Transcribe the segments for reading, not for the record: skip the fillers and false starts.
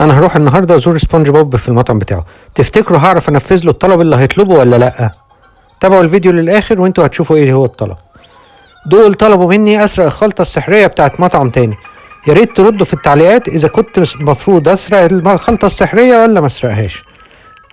انا هروح النهارده ازور سبونج بوب في المطعم بتاعه. تفتكروا هعرف انفذ له الطلب اللي هيطلبه ولا لا؟ تابعوا الفيديو للاخر وانتوا هتشوفوا ايه هو الطلب. دول طلبوا مني اسرق الخلطه السحريه بتاعت مطعم تاني. يا ريت تردوا في التعليقات اذا كنت المفروض اسرق الخلطه السحريه ولا ما اسرقهاش.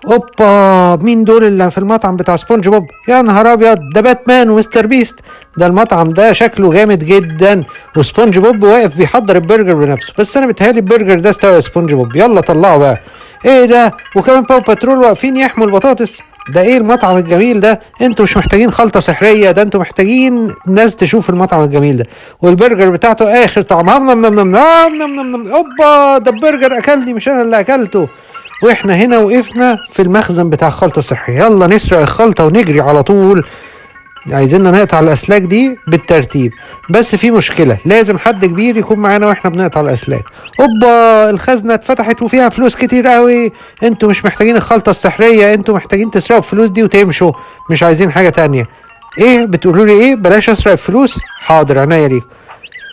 اوبا، مين دول اللي في المطعم بتاع سبونج بوب؟ يا نهار ابيض، ده باتمان ومستر بيست. ده المطعم ده شكله جامد جدا، وسبونج بوب واقف بيحضر البرجر بنفسه. بس انا بيتهيألي البرجر ده استوى سبونج بوب. يلا طلعوا بقى. ايه ده؟ وكمان باو باترول واقفين يحموا البطاطس. ده ايه المطعم الجميل ده؟ انتوا مش محتاجين خلطة سحرية، ده انتوا محتاجين ناس تشوف المطعم الجميل ده. والبرجر بتاعته اخر طعم. اوبا، ده البرجر اكلني مش انا اللي اكلته. واحنا هنا وقفنا في المخزن بتاع الخلطة السحرية. يلا نسرق الخلطة ونجري على طول. عايزيننا نقطع الاسلاك دي بالترتيب، بس في مشكلة، لازم حد كبير يكون معانا واحنا بنقطع الاسلاك. اوبا، الخزنة اتفتحت وفيها فلوس كتير قوي. انتوا مش محتاجين الخلطة السحرية، انتوا محتاجين تسرقوا الفلوس دي وتمشوا، مش عايزين حاجة تانية. ايه بتقولوا لي؟ ايه بلاش اسرق الفلوس؟ حاضر، عناية ليكم.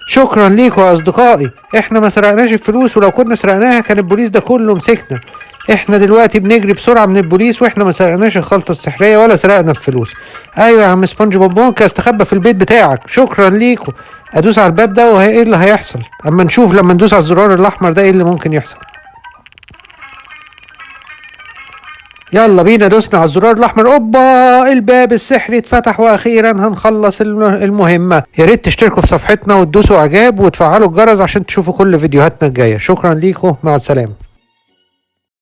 شكرا ليكم يا اصدقائي، احنا ما سرقناش الفلوس، ولو كنا سرقناها كان البوليس ده كله مسكنا. احنا دلوقتي بنجري بسرعة من البوليس، واحنا ما سرقناش الخلطة السحرية ولا سرقنا الفلوس. ايوه يا عم سبونج بوب، ممكن استخبى في البيت بتاعك. شكرا ليكم. ادوس على الباب ده وايه اللي هيحصل؟ اما نشوف لما ندوس على الزرار الاحمر ده ايه اللي ممكن يحصل. يلا بينا، دوسنا على الزرار الاحمر. اوبا، الباب السحري اتفتح واخيرا هنخلص المهمة. يا ريت تشتركوا في صفحتنا وتدوسوا اعجاب وتفعلوا الجرس عشان تشوفوا كل فيديوهاتنا الجاية. شكرا ليكم، مع السلامة.